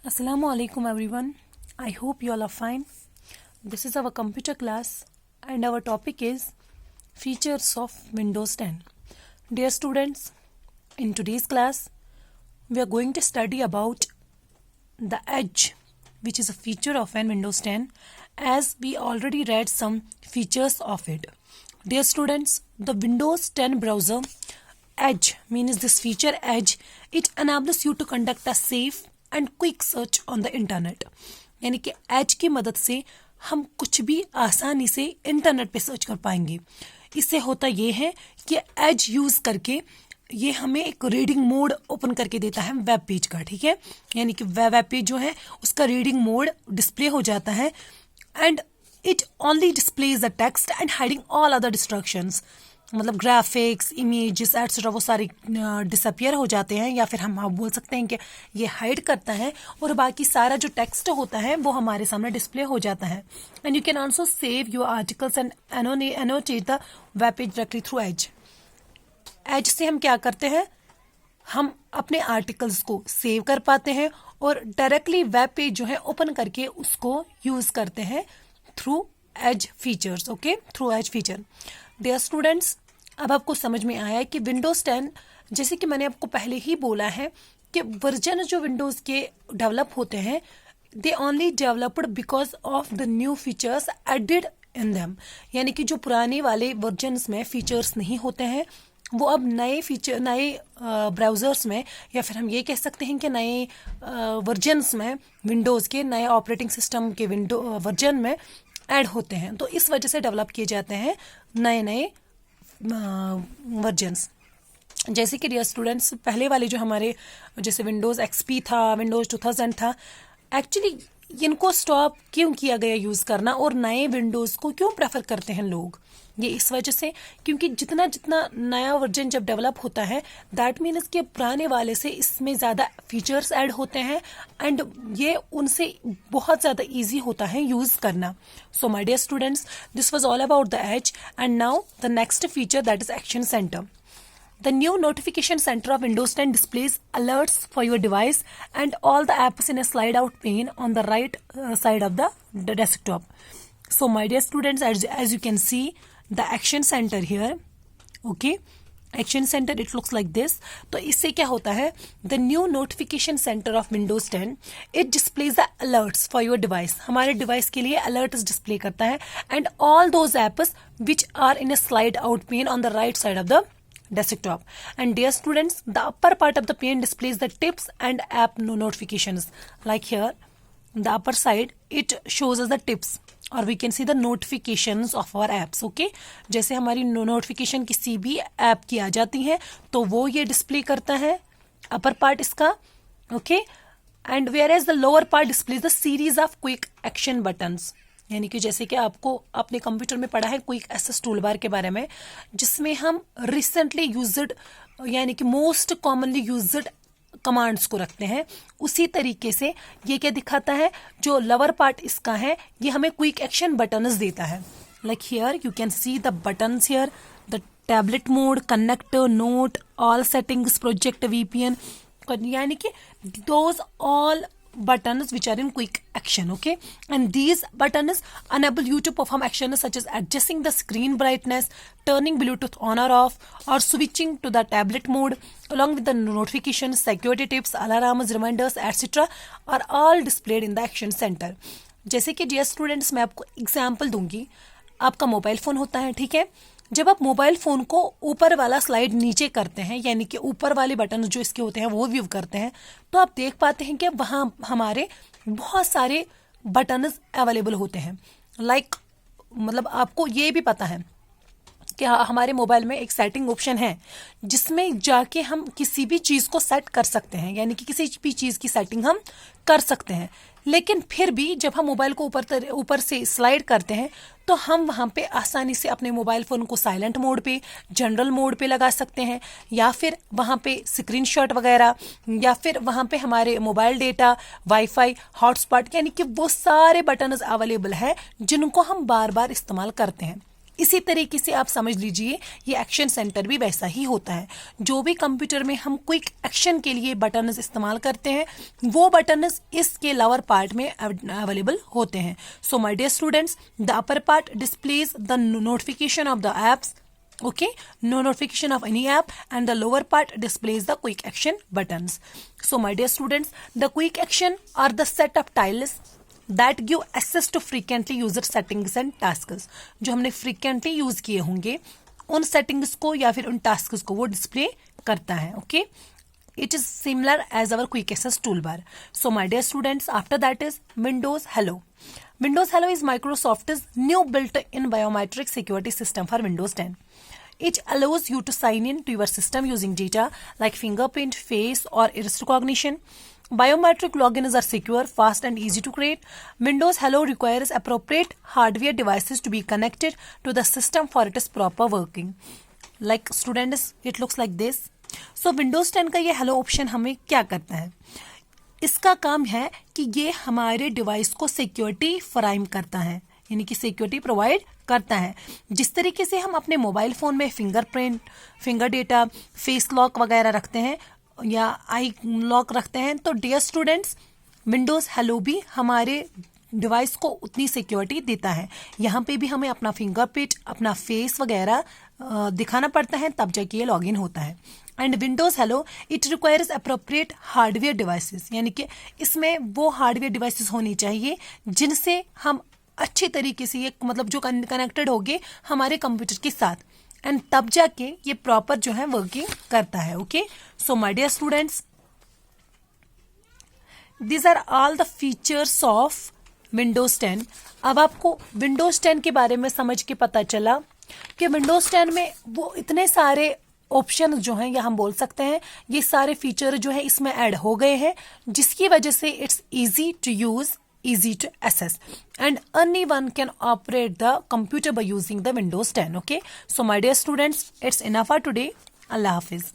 Assalamu alaikum everyone. I hope you all are fine. This is our computer class and our topic is features of Windows 10. Dear students, in today's class we are going to study about the Edge, which is a feature of an Windows 10, as we already read some features of it. Dear students, the Windows 10 browser Edge means this feature Edge, it enables you to conduct a safe and quick search on the internet. यानी कि as की मदद से हम कुछ भी आसानी से इंटरनेट पे सर्च कर पाएंगे। इससे होता ये है कि एज यूज करके ये हमें एक रीडिंग मोड ओपन करके देता है वेब पेज का, ठीक है। यानी कि वेब पेज जो है उसका रीडिंग मोड डिस्प्ले हो जाता है and it only displays the text and hiding all other destructions. मतलब ग्राफिक्स, इमेजेस एटसेट्रा वो सारे डिसअपियर हो जाते हैं, या फिर हम बोल सकते हैं कि ये हाइड करता है और बाकी सारा जो टेक्स्ट होता है वो हमारे सामने डिस्प्ले हो जाता है। And you can also save your articles and annotate the web page directly through Edge. Edge से हम क्या करते हैं, हम अपने आर्टिकल्स को सेव कर पाते हैं और डायरेक्टली वेब पेज जो है ओपन करके उसको यूज करते हैं through Edge features. Okay, through Edge feature. Dear students, अब आपको समझ में आया है कि विंडोज 10, जैसे कि मैंने आपको पहले ही बोला है कि वर्जन जो विंडोज के डेवलप होते हैं they only developed because of the new features added in them. यानी कि जो पुराने वाले वर्जन्स में फीचर्स नहीं होते हैं वो अब नए फीचर, नए ब्राउजर्स में, या फिर हम ये कह सकते हैं कि नए वर्जन्स में, विंडोज के नए ऑपरेटिंग सिस्टम के वर्जन में ऐड होते हैं। तो इस वजह से डेवलप किए जाते हैं नए नए वर्जन्स। जैसे कि डियर स्टूडेंट्स, पहले वाले जो हमारे जैसे विंडोज एक्सपी था, विंडोज 2000 था, एक्चुअली इनको स्टॉप क्यों किया गया यूज करना और नए विंडोज को क्यों प्रेफर करते हैं लोग? ये इस वजह से क्योंकि जितना जितना नया वर्जन जब डेवलप होता है दैट मीन्स कि पुराने वाले से इसमें ज़्यादा फीचर्स ऐड होते हैं एंड ये उनसे बहुत ज़्यादा इजी होता है यूज़ करना। So my dear students, this was all about the Edge and now the next feature, that is action center. The new notification center of Windows 10 displays alerts for your device and all the apps in a slide out pane on the right side of the desktop. So my dear students, as you can see the action center here, okay, action center it looks like this. तो इससे क्या होता है, the new notification center of Windows 10 it displays the alerts for your device. हमारे device के लिए alerts display करता है and all those apps which are in a slide out pane on the right side of the desktop. And dear students, the upper part of the pane displays the tips and app notifications. Like here, the upper side it shows us the tips or we can see the notifications of our apps. Okay, जैसे हमारी notification किसी भी app की आ जाती है तो वो ये डिस्प्ले करता है अपर पार्ट इसका। Okay, and whereas the lower part displays the series of quick action buttons. यानी कि जैसे कि आपको अपने कंप्यूटर में पढ़ा है क्विक एक्सेस टूल बार के बारे में, जिसमें हम रिसेंटली यूज्ड यानी कि मोस्ट कॉमनली यूज्ड कमांड्स को रखते हैं, उसी तरीके से ये क्या दिखाता है, जो लोअर पार्ट इसका है ये हमें क्विक एक्शन बटन्स देता है। Like here you can see the buttons here, the tablet mode, connect, note, all settings, project, VPN, यानी कि those all buttons which are in quick action. Okay, and these buttons enable you to perform actions such as adjusting the screen brightness, turning Bluetooth on or off, or switching to the tablet mode, along with the notifications, security tips, alarms, reminders, etc. are all displayed in the action center. जैसे कि dear students, मैं आपको example दूंगी। आपका mobile phone होता है, ठीक है, जब आप मोबाइल फोन को ऊपर वाला स्लाइड नीचे करते हैं, यानी कि ऊपर वाले बटन जो इसके होते हैं वो व्यू करते हैं, तो आप देख पाते हैं कि वहां हमारे बहुत सारे बटन्स अवेलेबल होते हैं। लाइक मतलब आपको ये भी पता है कि हमारे मोबाइल में एक सेटिंग ऑप्शन है जिसमें जाके हम किसी भी चीज़ को सेट कर सकते हैं, यानी कि किसी भी चीज़ की सेटिंग हम कर सकते हैं। लेकिन फिर भी जब हम मोबाइल को ऊपर से स्लाइड करते हैं तो हम वहाँ पे आसानी से अपने मोबाइल फ़ोन को साइलेंट मोड पे, जनरल मोड पे लगा सकते हैं, या फिर वहाँ पे स्क्रीनशॉट वगैरह, या फिर वहाँ पे हमारे मोबाइल डेटा, वाईफाई, हॉटस्पॉट, यानी कि वो सारे बटन्स अवेलेबल है जिनको हम बार बार इस्तेमाल करते हैं। इसी तरीके से आप समझ लीजिए ये एक्शन सेंटर भी वैसा ही होता है। जो भी कंप्यूटर में हम क्विक एक्शन के लिए बटन्स इस्तेमाल करते हैं वो बटन्स इसके लोअर पार्ट में अवेलेबल होते हैं। So my dear students, the upper part displays the notification of the apps, okay, no notification of any app, and the lower part displays the quick action buttons. So my dear students, the quick action are the set of tiles that give access to frequently used settings and tasks. जो हमने frequently use किए होंगे उन settings को या फिर उन tasks को वो display करता है। okay, it is similar as our quick access toolbar. So my dear students, after that is Windows Hello. Windows Hello is Microsoft's new built-in biometric security system for Windows 10. It allows you to sign in to your system using data like fingerprint, face, or iris recognition. Biometric logins are secure, fast, and easy to create. Windows Hello requires appropriate hardware devices to be connected to the system for its proper working. Like students, it looks like this. So Windows 10 का ये Hello option हमें क्या करता है? इसका काम है कि ये हमारे डिवाइस को सिक्योरिटी फराहम करता है, यानी कि सिक्योरिटी प्रोवाइड करता है। जिस तरीके से हम अपने मोबाइल फोन में fingerprint, finger data, face lock वगैरह रखते हैं या आई लॉक रखते हैं, तो डियर स्टूडेंट्स, विंडोज हेलो भी हमारे डिवाइस को उतनी सिक्योरिटी देता है। यहाँ पे भी हमें अपना फिंगरप्रिंट, अपना फेस वगैरह दिखाना पड़ता है, तब जाके ये लॉगिन होता है। And Windows hello it requires appropriate hardware devices, यानी कि इसमें वो हार्डवेयर डिवाइसेस होनी चाहिए जिनसे हम अच्छी तरीके से ये मतलब जो कनेक्टेड होंगे हमारे कंप्यूटर के साथ, एंड तब जाके ये प्रॉपर जो है वर्किंग करता है। Okay, so my dear students, these are all the features of Windows 10। अब आपको विंडोज 10 के बारे में समझ के पता चला कि विंडोज 10 में वो इतने सारे ऑप्शन जो हैं, या हम बोल सकते हैं ये सारे फीचर जो है इसमें ऐड हो गए हैं, जिसकी वजह से it's easy to use, easy to access, and anyone can operate the computer by using the Windows 10. Okay, so my dear students, it's enough for today. Allah Hafiz.